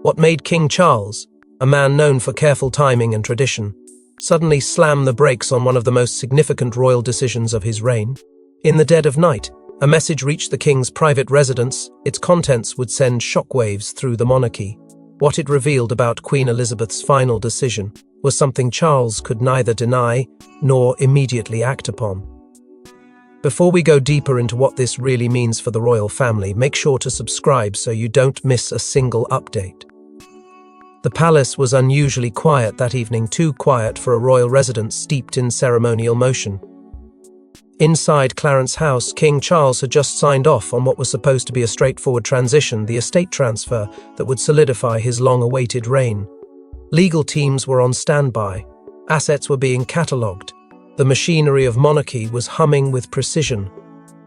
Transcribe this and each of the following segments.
What made King Charles, a man known for careful timing and tradition, suddenly slam the brakes on one of the most significant royal decisions of his reign? In the dead of night, a message reached the king's private residence. Its contents would send shockwaves through the monarchy. What it revealed about Queen Elizabeth's final decision was something Charles could neither deny nor immediately act upon. Before we go deeper into what this really means for the royal family, make sure to subscribe so you don't miss a single update. The palace was unusually quiet that evening, too quiet for a royal residence steeped in ceremonial motion. Inside Clarence House, King Charles had just signed off on what was supposed to be a straightforward transition, the estate transfer that would solidify his long-awaited reign. Legal teams were on standby. Assets were being catalogued. The machinery of monarchy was humming with precision.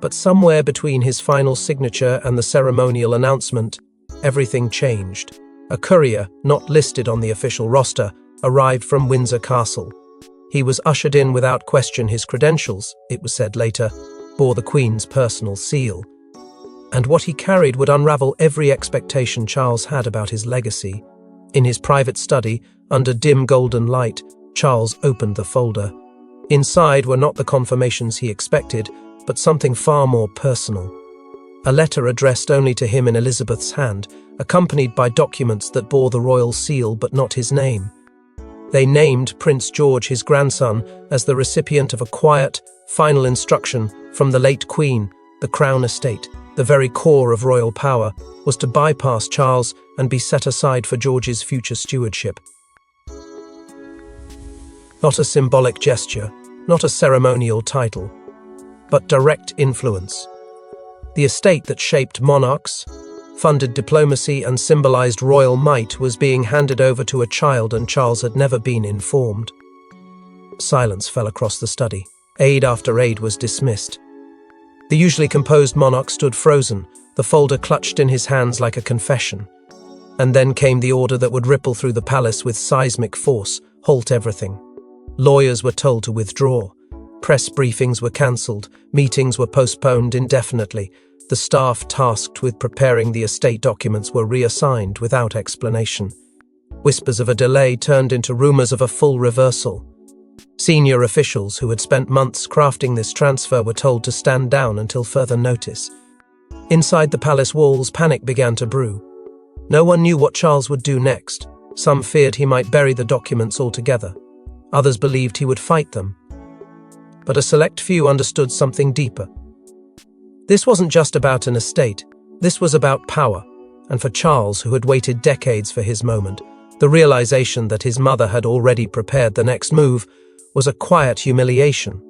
But somewhere between his final signature and the ceremonial announcement, everything changed. A courier, not listed on the official roster, arrived from Windsor Castle. He was ushered in without question. His credentials, it was said later, bore the Queen's personal seal. And what he carried would unravel every expectation Charles had about his legacy. In his private study, under dim golden light, Charles opened the folder. Inside were not the confirmations he expected, but something far more personal. A letter addressed only to him in Elizabeth's hand, accompanied by documents that bore the royal seal but not his name. They named Prince George, his grandson, as the recipient of a quiet, final instruction from the late Queen. The Crown estate, the very core of royal power, was to bypass Charles and be set aside for George's future stewardship. Not a symbolic gesture, not a ceremonial title, but direct influence. The estate that shaped monarchs, funded diplomacy and symbolized royal might was being handed over to a child, and Charles had never been informed. Silence fell across the study. Aide after aide was dismissed. The usually composed monarch stood frozen, the folder clutched in his hands like a confession. And then came the order that would ripple through the palace with seismic force: halt everything. Lawyers were told to withdraw. Press briefings were cancelled. Meetings were postponed indefinitely. The staff tasked with preparing the estate documents were reassigned without explanation. Whispers of a delay turned into rumours of a full reversal. Senior officials who had spent months crafting this transfer were told to stand down until further notice. Inside the palace walls, panic began to brew. No one knew what Charles would do next. Some feared he might bury the documents altogether. Others believed he would fight them. But a select few understood something deeper. This wasn't just about an estate. This was about power. And for Charles, who had waited decades for his moment, the realization that his mother had already prepared the next move was a quiet humiliation.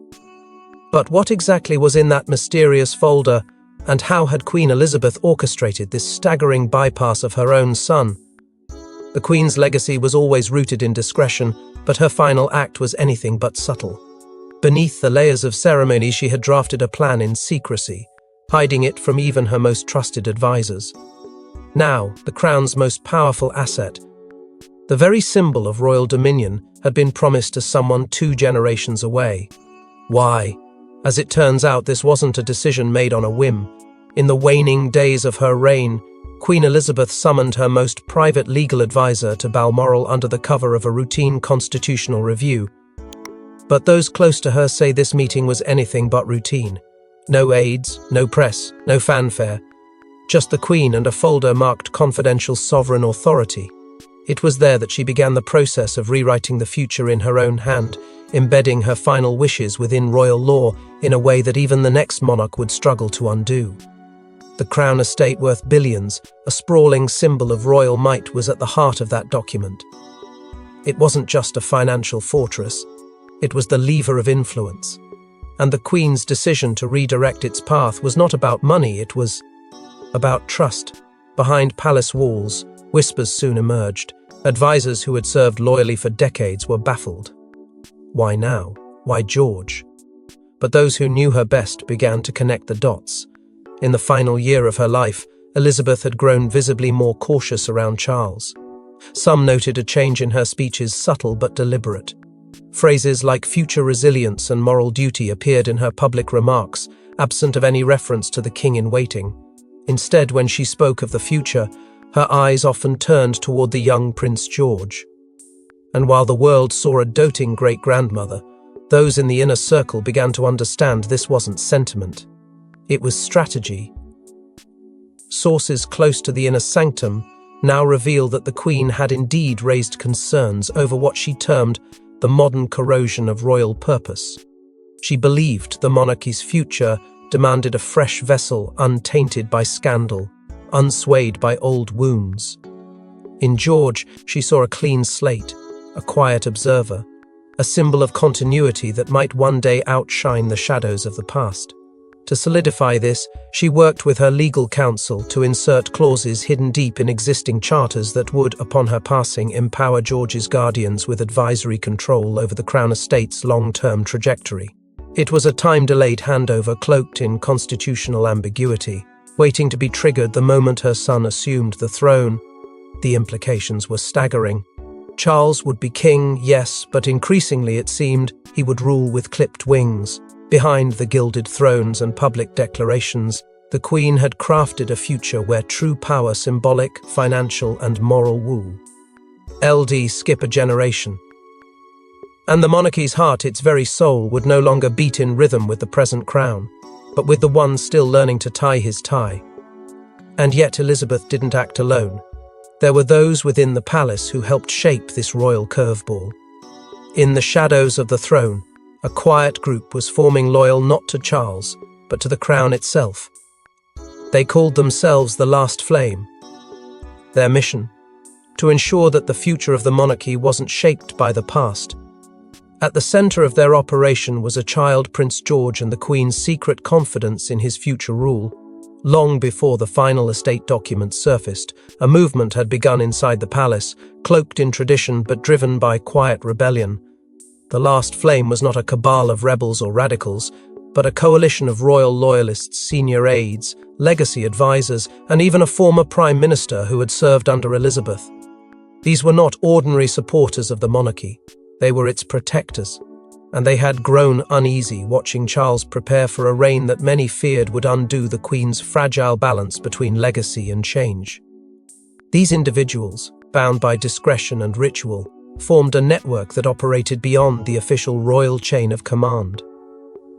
But what exactly was in that mysterious folder, and how had Queen Elizabeth orchestrated this staggering bypass of her own son? The Queen's legacy was always rooted in discretion, but her final act was anything but subtle. Beneath the layers of ceremony, she had drafted a plan in secrecy, hiding it from even her most trusted advisors. Now, the Crown's most powerful asset, the very symbol of royal dominion, had been promised to someone 2 generations away. Why? As it turns out, this wasn't a decision made on a whim. In the waning days of her reign, Queen Elizabeth summoned her most private legal advisor to Balmoral under the cover of a routine constitutional review. But those close to her say this meeting was anything but routine. No aides, no press, no fanfare. Just the Queen and a folder marked confidential sovereign authority. It was there that she began the process of rewriting the future in her own hand, embedding her final wishes within royal law in a way that even the next monarch would struggle to undo. The Crown estate, worth billions, a sprawling symbol of royal might, was at the heart of that document. It wasn't just a financial fortress. It was the lever of influence. And the Queen's decision to redirect its path was not about money, it was about trust. Behind palace walls, whispers soon emerged. Advisors who had served loyally for decades were baffled. Why now? Why George? But those who knew her best began to connect the dots. In the final year of her life, Elizabeth had grown visibly more cautious around Charles. Some noted a change in her speeches, subtle but deliberate. Phrases like future resilience and moral duty appeared in her public remarks, absent of any reference to the king in waiting. Instead, when she spoke of the future, Her eyes often turned toward the young Prince George. And while the world saw a doting great-grandmother, those in the inner circle began to understand this wasn't sentiment. It was strategy. Sources close to the inner sanctum now reveal that the Queen had indeed raised concerns over what she termed the modern corrosion of royal purpose. She believed the monarchy's future demanded a fresh vessel untainted by scandal, unswayed by old wounds. In George, she saw a clean slate, a quiet observer, a symbol of continuity that might one day outshine the shadows of the past. To solidify this, she worked with her legal counsel to insert clauses hidden deep in existing charters that would, upon her passing, empower George's guardians with advisory control over the Crown Estate's long-term trajectory. It was a time-delayed handover cloaked in constitutional ambiguity, waiting to be triggered the moment her son assumed the throne. The implications were staggering. Charles would be king, yes, but increasingly it seemed he would rule with clipped wings. Behind the gilded thrones and public declarations, the Queen had crafted a future where true power, symbolic, financial, and moral woo. Skip a generation. And the monarchy's heart, its very soul, would no longer beat in rhythm with the present crown, but with the one still learning to tie his tie. And yet Elizabeth didn't act alone. There were those within the palace who helped shape this royal curveball. In the shadows of the throne, a quiet group was forming, loyal not to Charles, but to the crown itself. They called themselves the Last Flame. Their mission? To ensure that the future of the monarchy wasn't shaped by the past. At the center of their operation was a child Prince George and the Queen's secret confidence in his future rule. Long before the final estate documents surfaced, a movement had begun inside the palace, cloaked in tradition but driven by quiet rebellion. The Last Flame was not a cabal of rebels or radicals, but a coalition of royal loyalists, senior aides, legacy advisors, and even a former prime minister who had served under Elizabeth. These were not ordinary supporters of the monarchy. They were its protectors, and they had grown uneasy watching Charles prepare for a reign that many feared would undo the Queen's fragile balance between legacy and change. These individuals, bound by discretion and ritual, formed a network that operated beyond the official royal chain of command.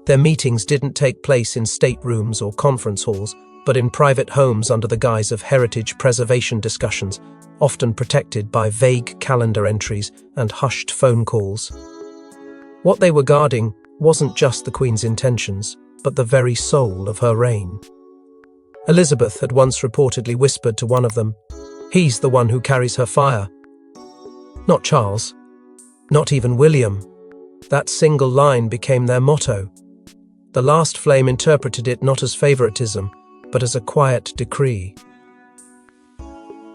Their meetings didn't take place in staterooms or conference halls, but in private homes under the guise of heritage preservation discussions, often protected by vague calendar entries and hushed phone calls. What they were guarding wasn't just the Queen's intentions, but the very soul of her reign. Elizabeth had once reportedly whispered to one of them, "He's the one who carries her fire." Not Charles, not even William. That single line became their motto. The Last Flame interpreted it not as favoritism, but as a quiet decree.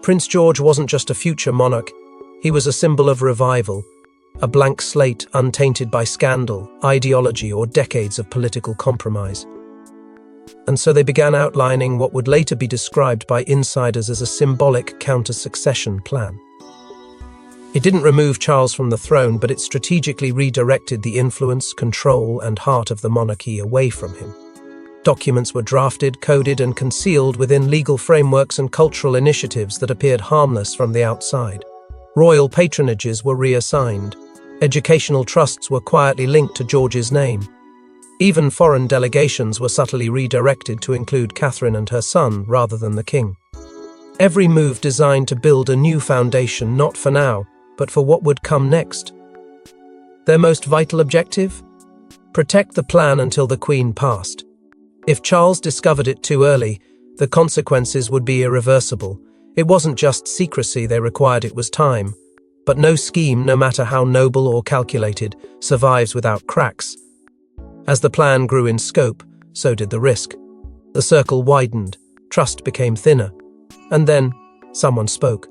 Prince George wasn't just a future monarch, he was a symbol of revival, a blank slate untainted by scandal, ideology, or decades of political compromise. And so they began outlining what would later be described by insiders as a symbolic counter-succession plan. It didn't remove Charles from the throne, but it strategically redirected the influence, control, and heart of the monarchy away from him. Documents were drafted, coded, and concealed within legal frameworks and cultural initiatives that appeared harmless from the outside. Royal patronages were reassigned. Educational trusts were quietly linked to George's name. Even foreign delegations were subtly redirected to include Catherine and her son rather than the king. Every move designed to build a new foundation, not for now, but for what would come next. Their most vital objective? Protect the plan until the Queen passed. If Charles discovered it too early, the consequences would be irreversible. It wasn't just secrecy they required, it was time. But no scheme, no matter how noble or calculated, survives without cracks. As the plan grew in scope, so did the risk. The circle widened, trust became thinner. And then, someone spoke.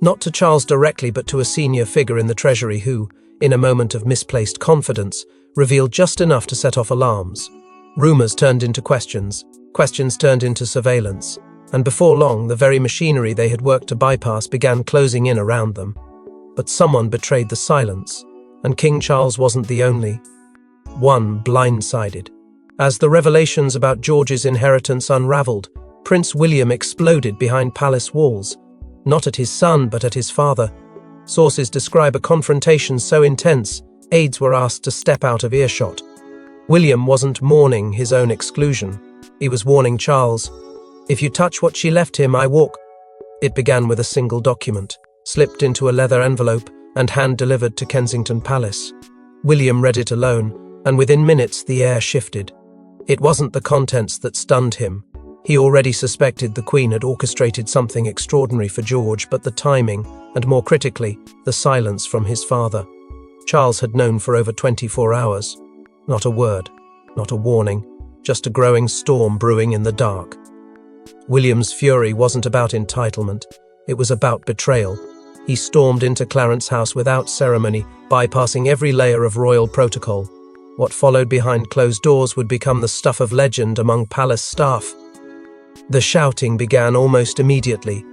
Not to Charles directly, but to a senior figure in the Treasury who, in a moment of misplaced confidence, revealed just enough to set off alarms. Rumours turned into questions, questions turned into surveillance, and before long the very machinery they had worked to bypass began closing in around them. But someone betrayed the silence, and King Charles wasn't the only one blindsided. As the revelations about George's inheritance unravelled, Prince William exploded behind palace walls. Not at his son, but at his father. Sources describe a confrontation so intense, aides were asked to step out of earshot. William wasn't mourning his own exclusion. He was warning Charles. "If you touch what she left him, I walk." It began with a single document, slipped into a leather envelope and hand-delivered to Kensington Palace. William read it alone, and within minutes the air shifted. It wasn't the contents that stunned him. He already suspected the Queen had orchestrated something extraordinary for George, but the timing, and more critically, the silence from his father. Charles had known for over 24 hours. Not a word, not a warning, just a growing storm brewing in the dark. William's fury wasn't about entitlement, it was about betrayal. He stormed into Clarence's house without ceremony, bypassing every layer of royal protocol. What followed behind closed doors would become the stuff of legend among palace staff. The shouting began almost immediately.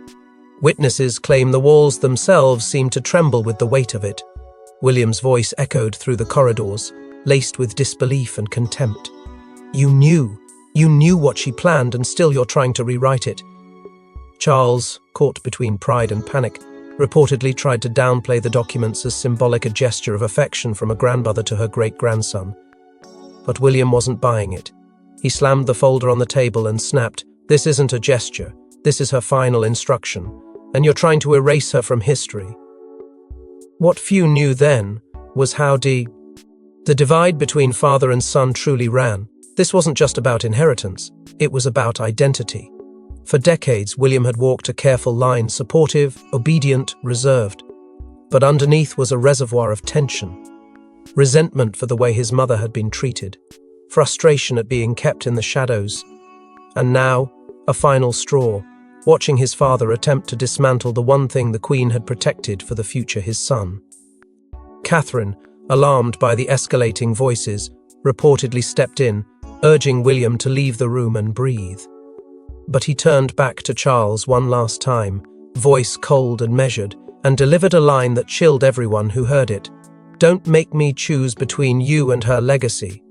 Witnesses claim the walls themselves seemed to tremble with the weight of it. William's voice echoed through the corridors, laced with disbelief and contempt. You knew what she planned, and still you're trying to rewrite it." Charles, caught between pride and panic, reportedly tried to downplay the documents as symbolic a gesture of affection from a grandmother to her great-grandson. But William wasn't buying it. He slammed the folder on the table and snapped, "This isn't a gesture, this is her final instruction, and you're trying to erase her from history." What few knew then was how the divide between father and son truly ran. This wasn't just about inheritance, it was about identity. For decades, William had walked a careful line, supportive, obedient, reserved. But underneath was a reservoir of tension. Resentment for the way his mother had been treated, frustration at being kept in the shadows, and now, a final straw, watching his father attempt to dismantle the one thing the Queen had protected for the future his son. Catherine, alarmed by the escalating voices, reportedly stepped in, urging William to leave the room and breathe. But he turned back to Charles one last time, voice cold and measured, and delivered a line that chilled everyone who heard it. "Don't make me choose between you and her legacy."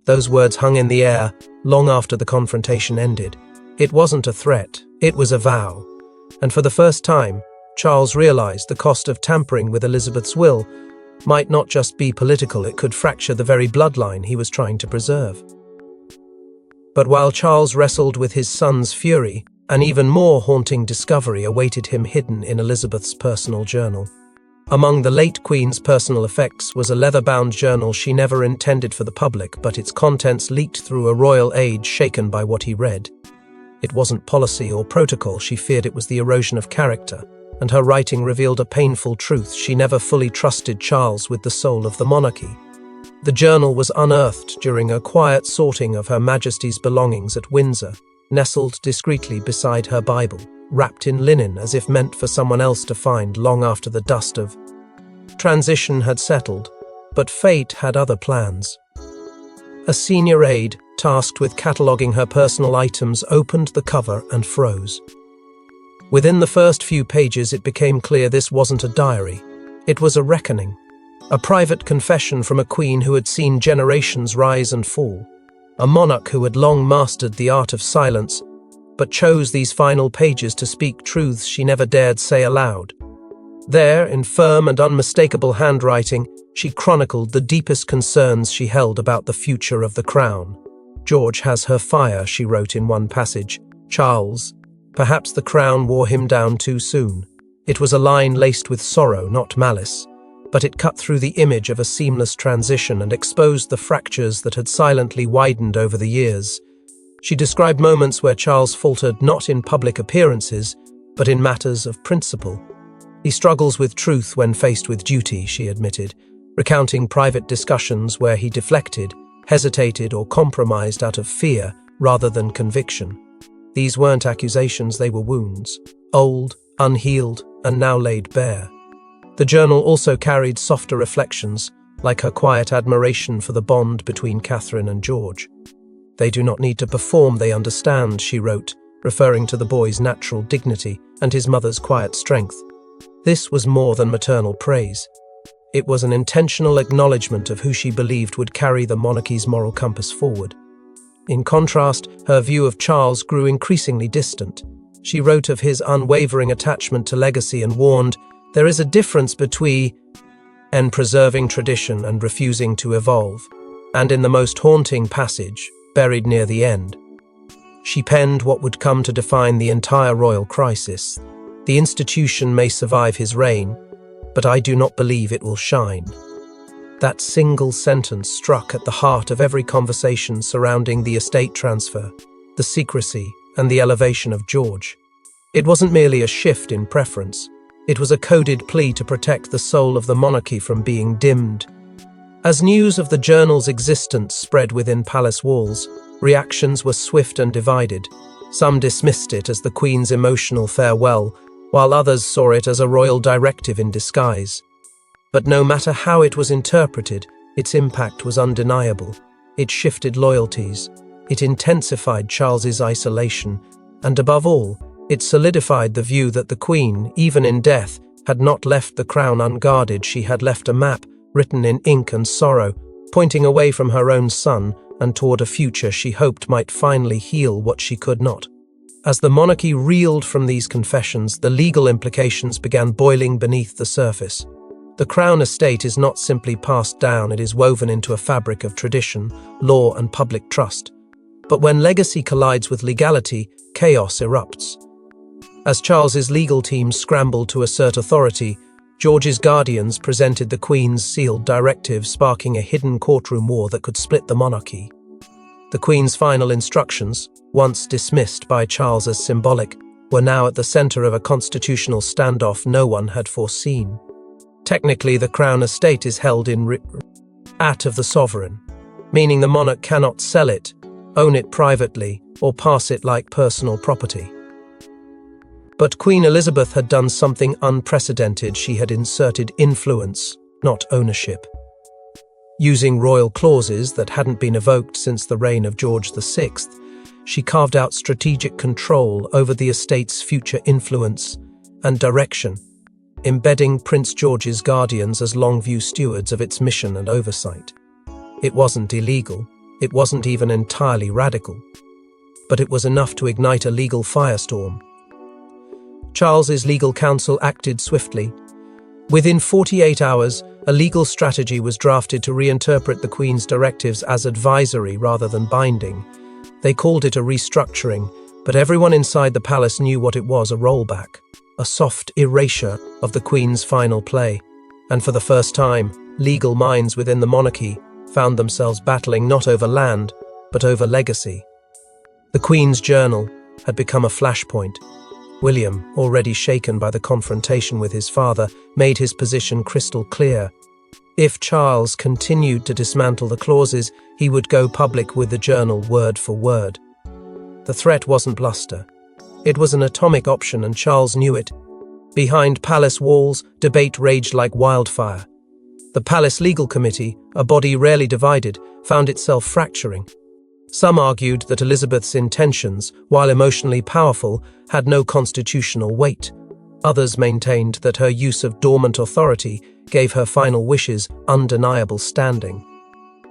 Those words hung in the air long after the confrontation ended. It wasn't a threat, it was a vow. And for the first time, Charles realized the cost of tampering with Elizabeth's will might not just be political, it could fracture the very bloodline he was trying to preserve. But while Charles wrestled with his son's fury, an even more haunting discovery awaited him hidden in Elizabeth's personal journal. Among the late Queen's personal effects was a leather-bound journal she never intended for the public, but its contents leaked through a royal aide shaken by what he read. It wasn't policy or protocol, she feared it was the erosion of character, and her writing revealed a painful truth: she never fully trusted Charles with the soul of the monarchy. The journal was unearthed during a quiet sorting of Her Majesty's belongings at Windsor, nestled discreetly beside her Bible, wrapped in linen as if meant for someone else to find long after the dust of transition had settled, but fate had other plans. A senior aide, tasked with cataloguing her personal items, opened the cover and froze. Within the first few pages, it became clear this wasn't a diary. It was a reckoning, a private confession from a queen who had seen generations rise and fall, a monarch who had long mastered the art of silence, but chose these final pages to speak truths she never dared say aloud. There, in firm and unmistakable handwriting, she chronicled the deepest concerns she held about the future of the crown. "George has her fire," she wrote in one passage. "Charles, perhaps the crown wore him down too soon." It was a line laced with sorrow, not malice, but it cut through the image of a seamless transition and exposed the fractures that had silently widened over the years. She described moments where Charles faltered not in public appearances, but in matters of principle. He struggles with truth when faced with duty, she admitted, recounting private discussions where he deflected, hesitated, or compromised out of fear rather than conviction. These weren't accusations, they were wounds, old, unhealed, and now laid bare. The journal also carried softer reflections, like her quiet admiration for the bond between Catherine and George. "They do not need to perform, they understand," she wrote, referring to the boy's natural dignity and his mother's quiet strength. This was more than maternal praise. It was an intentional acknowledgement of who she believed would carry the monarchy's moral compass forward. In contrast, her view of Charles grew increasingly distant. She wrote of his unwavering attachment to legacy and warned, "There is a difference between preserving tradition and refusing to evolve." And in the most haunting passage, buried near the end, she penned what would come to define the entire royal crisis. "The institution may survive his reign, but I do not believe it will shine." That single sentence struck at the heart of every conversation surrounding the estate transfer, the secrecy, and the elevation of George. It wasn't merely a shift in preference. It was a coded plea to protect the soul of the monarchy from being dimmed. As news of the journal's existence spread within palace walls, reactions were swift and divided. Some dismissed it as the Queen's emotional farewell, while others saw it as a royal directive in disguise. But no matter how it was interpreted, its impact was undeniable. It shifted loyalties, it intensified Charles's isolation, and above all, it solidified the view that the Queen, even in death, had not left the crown unguarded. She had left a map, written in ink and sorrow, pointing away from her own son and toward a future she hoped might finally heal what she could not. As the monarchy reeled from these confessions, the legal implications began boiling beneath the surface. The Crown estate is not simply passed down, it is woven into a fabric of tradition, law, and public trust. But when legacy collides with legality, chaos erupts. As Charles's legal team scrambled to assert authority, George's guardians presented the Queen's sealed directive, sparking a hidden courtroom war that could split the monarchy. The Queen's final instructions, once dismissed by Charles as symbolic, were now at the center of a constitutional standoff no one had foreseen. Technically, the Crown estate is held in of the sovereign, meaning the monarch cannot sell it, own it privately, or pass it like personal property. But Queen Elizabeth had done something unprecedented. She had inserted influence, not ownership. Using royal clauses that hadn't been evoked since the reign of George VI, she carved out strategic control over the estate's future influence and direction, embedding Prince George's guardians as long-view stewards of its mission and oversight. It wasn't illegal, it wasn't even entirely radical, but it was enough to ignite a legal firestorm. Charles's legal counsel acted swiftly. Within 48 hours, a legal strategy was drafted to reinterpret the Queen's directives as advisory rather than binding. They called it a restructuring, but everyone inside the palace knew what it was: a rollback, a soft erasure of the Queen's final play. And for the first time, legal minds within the monarchy found themselves battling not over land, but over legacy. The Queen's journal had become a flashpoint. William, already shaken by the confrontation with his father, made his position crystal clear. If Charles continued to dismantle the clauses, he would go public with the journal word for word. The threat wasn't bluster. It was an atomic option, and Charles knew it. Behind palace walls, debate raged like wildfire. The Palace Legal Committee, a body rarely divided, found itself fracturing. Some argued that Elizabeth's intentions, while emotionally powerful, had no constitutional weight. Others maintained that her use of dormant authority gave her final wishes undeniable standing.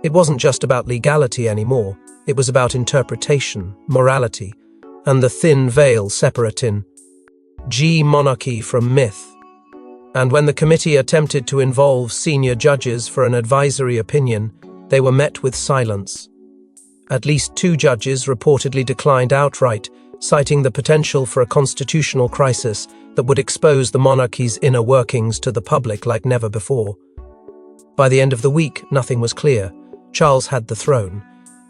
It wasn't just about legality anymore, it was about interpretation, morality, and the thin veil separating monarchy from myth. And when the committee attempted to involve senior judges for an advisory opinion, they were met with silence. At least 2 judges reportedly declined outright, citing the potential for a constitutional crisis that would expose the monarchy's inner workings to the public like never before. By the end of the week, nothing was clear. Charles had the throne,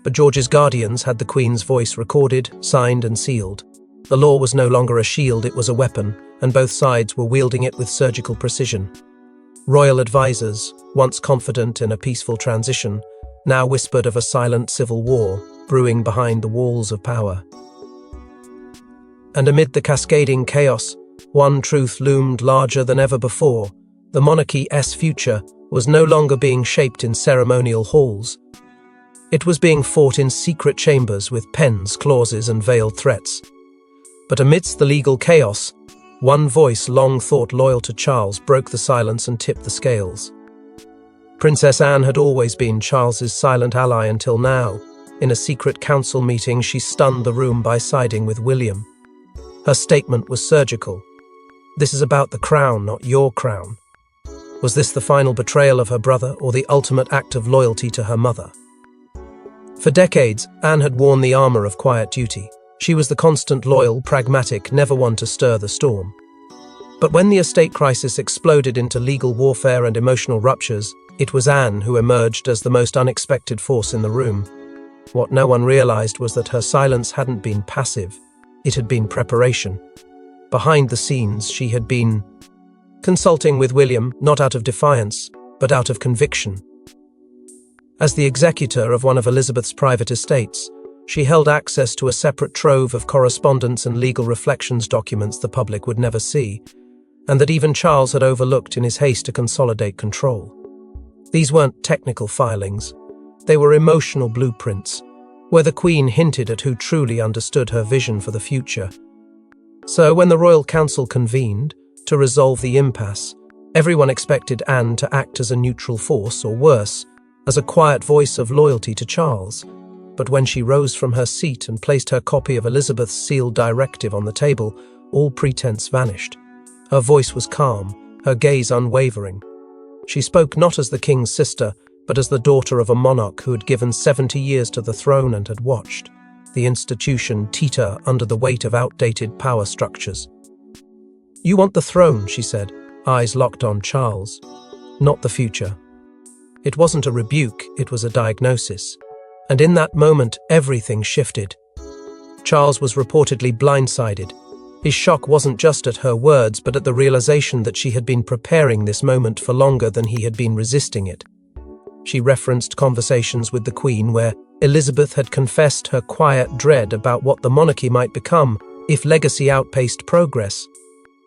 but George's guardians had the Queen's voice recorded, signed, and sealed. The law was no longer a shield, it was a weapon, and both sides were wielding it with surgical precision. Royal advisors, once confident in a peaceful transition, now whispered of a silent civil war brewing behind the walls of power. And amid the cascading chaos, one truth loomed larger than ever before. The monarchy's future was no longer being shaped in ceremonial halls. It was being fought in secret chambers with pens, clauses, and veiled threats. But amidst the legal chaos, one voice long thought loyal to Charles broke the silence and tipped the scales. Princess Anne had always been Charles's silent ally until now. In a secret council meeting, she stunned the room by siding with William. Her statement was surgical. This is about the crown, not your crown. Was this the final betrayal of her brother or the ultimate act of loyalty to her mother? For decades, Anne had worn the armor of quiet duty. She was the constant, loyal, pragmatic, never one to stir the storm. But when the estate crisis exploded into legal warfare and emotional ruptures, it was Anne who emerged as the most unexpected force in the room. What no one realized was that her silence hadn't been passive. It had been preparation. Behind the scenes, she had been consulting with William, not out of defiance, but out of conviction. As the executor of one of Elizabeth's private estates, she held access to a separate trove of correspondence and legal reflections documents the public would never see, and that even Charles had overlooked in his haste to consolidate control. These weren't technical filings. They were emotional blueprints, where the Queen hinted at who truly understood her vision for the future. So when the Royal Council convened to resolve the impasse, everyone expected Anne to act as a neutral force, or worse, as a quiet voice of loyalty to Charles. But when she rose from her seat and placed her copy of Elizabeth's sealed directive on the table, all pretense vanished. Her voice was calm, her gaze unwavering. She spoke not as the king's sister, but as the daughter of a monarch who had given 70 years to the throne and had watched the institution teeter under the weight of outdated power structures. "You want the throne," she said, eyes locked on Charles, "not the future." It wasn't a rebuke, it was a diagnosis. And in that moment, everything shifted. Charles was reportedly blindsided. His shock wasn't just at her words, but at the realization that she had been preparing this moment for longer than he had been resisting it. She referenced conversations with the Queen where Elizabeth had confessed her quiet dread about what the monarchy might become if legacy outpaced progress.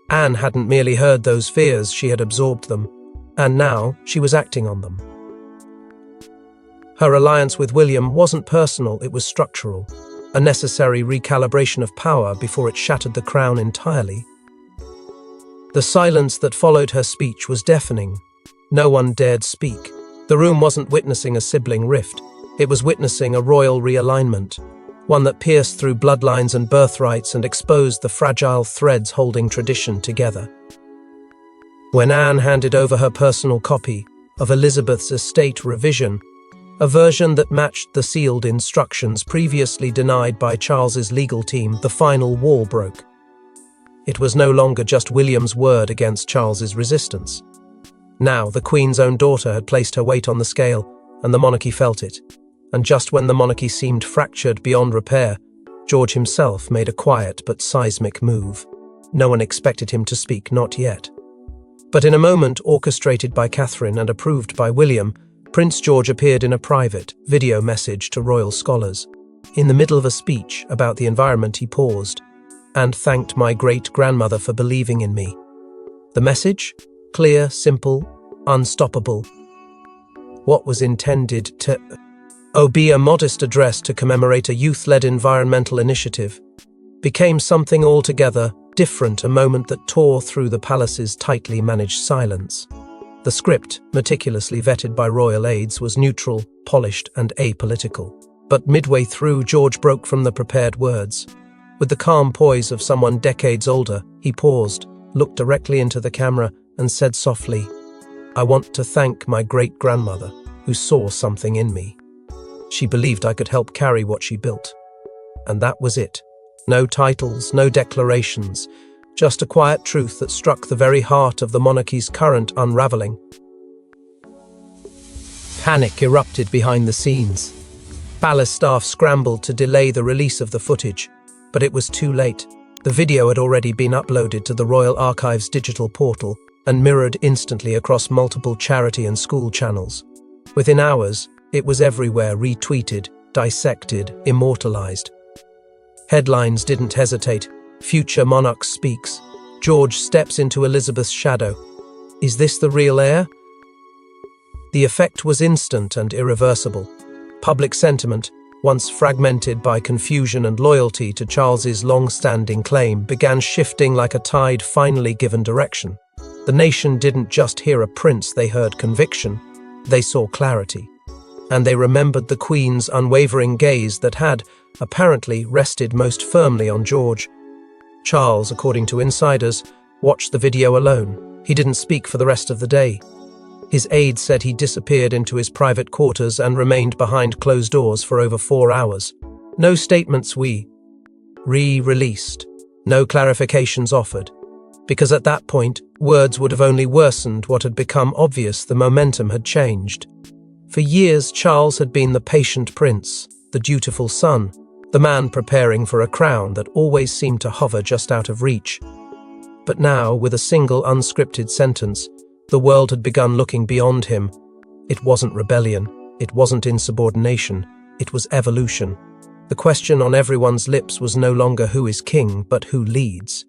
Anne hadn't merely heard those fears, she had absorbed them, and now she was acting on them. Her alliance with William wasn't personal, it was structural, a necessary recalibration of power before it shattered the crown entirely. The silence that followed her speech was deafening. No one dared speak. The room wasn't witnessing a sibling rift. It was witnessing a royal realignment, one that pierced through bloodlines and birthrights and exposed the fragile threads holding tradition together. When Anne handed over her personal copy of Elizabeth's estate revision, a version that matched the sealed instructions previously denied by Charles's legal team, the final wall broke. It was no longer just William's word against Charles's resistance. Now the Queen's own daughter had placed her weight on the scale, and the monarchy felt it. And just when the monarchy seemed fractured beyond repair, George himself made a quiet but seismic move. No one expected him to speak, not yet. But in a moment orchestrated by Catherine and approved by William, Prince George appeared in a private video message to royal scholars. In the middle of a speech about the environment, he paused and thanked my great-grandmother for believing in me. The message? Clear, simple, unstoppable. What was intended to be a modest address to commemorate a youth-led environmental initiative became something altogether different, a moment that tore through the palace's tightly managed silence. The script, meticulously vetted by royal aides, was neutral, polished, and apolitical. But midway through, George broke from the prepared words. With the calm poise of someone decades older, he paused, looked directly into the camera, and said softly, "I want to thank my great-grandmother, who saw something in me. She believed I could help carry what she built." And that was it. No titles, no declarations, just a quiet truth that struck the very heart of the monarchy's current unraveling. Panic erupted behind the scenes. Palace staff scrambled to delay the release of the footage, but it was too late. The video had already been uploaded to the Royal Archives digital portal and mirrored instantly across multiple charity and school channels. Within hours, it was everywhere, retweeted, dissected, immortalized. Headlines didn't hesitate. Future monarch speaks. George steps into Elizabeth's shadow. Is this the real heir? The effect was instant and irreversible. Public sentiment, once fragmented by confusion and loyalty to Charles's long-standing claim, began shifting like a tide finally given direction. The nation didn't just hear a prince, they heard conviction. They saw clarity. And they remembered the Queen's unwavering gaze that had, apparently, rested most firmly on George. Charles, according to insiders, watched the video alone. He didn't speak for the rest of the day. His aides said he disappeared into his private quarters and remained behind closed doors for over 4 hours. No statements released. No clarifications offered. Because at that point, words would have only worsened what had become obvious. The momentum had changed. For years, Charles had been the patient prince, the dutiful son, the man preparing for a crown that always seemed to hover just out of reach. But now, with a single unscripted sentence, the world had begun looking beyond him. It wasn't rebellion, it wasn't insubordination, it was evolution. The question on everyone's lips was no longer who is king, but who leads.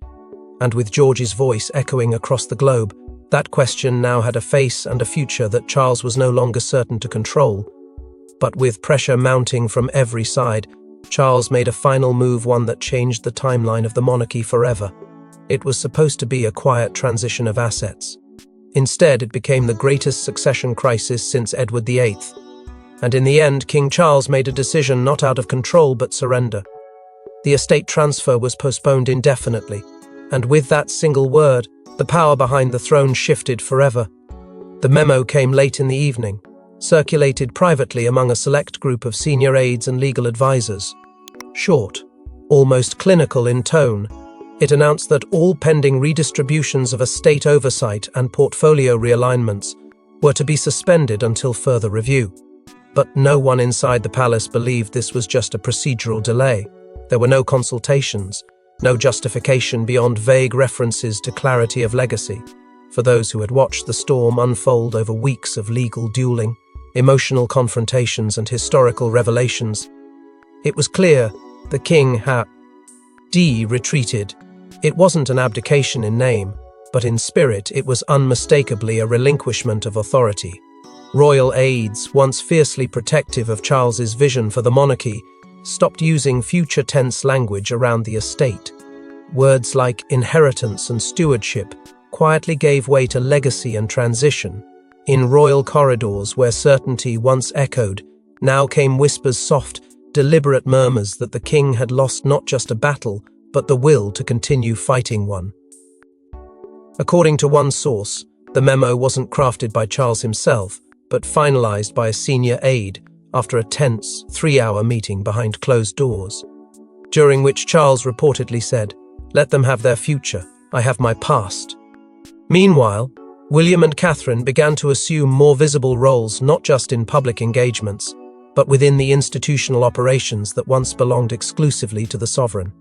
And with George's voice echoing across the globe, that question now had a face and a future that Charles was no longer certain to control. But with pressure mounting from every side, Charles made a final move, one that changed the timeline of the monarchy forever. It was supposed to be a quiet transition of assets. Instead, it became the greatest succession crisis since Edward VIII. And in the end, King Charles made a decision not out of control but surrender. The estate transfer was postponed indefinitely, and with that single word, the power behind the throne shifted forever. The memo came late in the evening, circulated privately among a select group of senior aides and legal advisors. Short, almost clinical in tone, it announced that all pending redistributions of estate oversight and portfolio realignments were to be suspended until further review. But no one inside the palace believed this was just a procedural delay. There were no consultations, no justification beyond vague references to clarity of legacy. For those who had watched the storm unfold over weeks of legal dueling, emotional confrontations and historical revelations, it was clear the king had retreated. It wasn't an abdication in name, but in spirit it was unmistakably a relinquishment of authority. Royal aides, once fiercely protective of Charles's vision for the monarchy, stopped using future tense language around the estate. Words like inheritance and stewardship quietly gave way to legacy and transition. In royal corridors where certainty once echoed, now came whispers, soft, deliberate murmurs that the king had lost not just a battle, but the will to continue fighting one. According to one source, the memo wasn't crafted by Charles himself, but finalized by a senior aide after a tense 3-hour meeting behind closed doors, during which Charles reportedly said, "Let them have their future, I have my past." Meanwhile, William and Catherine began to assume more visible roles not just in public engagements, but within the institutional operations that once belonged exclusively to the sovereign.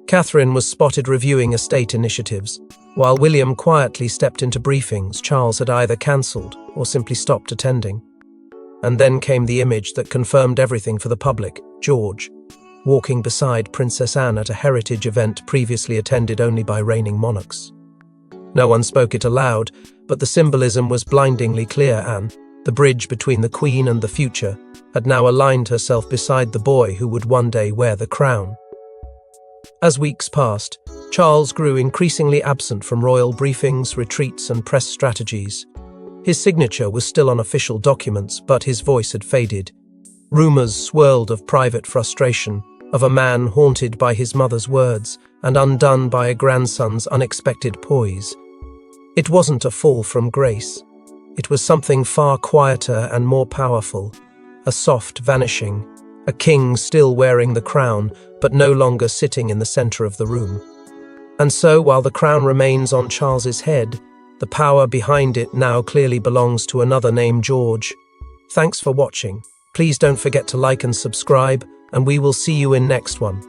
Catherine was spotted reviewing estate initiatives, while William quietly stepped into briefings Charles had either cancelled or simply stopped attending. And then came the image that confirmed everything for the public: George, walking beside Princess Anne at a heritage event previously attended only by reigning monarchs. No one spoke it aloud, but the symbolism was blindingly clear. Anne, the bridge between the Queen and the future, had now aligned herself beside the boy who would one day wear the crown. As weeks passed, Charles grew increasingly absent from royal briefings, retreats, and press strategies. His signature was still on official documents, but his voice had faded. Rumors swirled of private frustration, of a man haunted by his mother's words and undone by a grandson's unexpected poise. It wasn't a fall from grace. It was something far quieter and more powerful, a soft vanishing, a king still wearing the crown, but no longer sitting in the center of the room. And so, while the crown remains on Charles's head, the power behind it now clearly belongs to another named George. Thanks for watching. Please don't forget to like and subscribe, and we will see you in next one.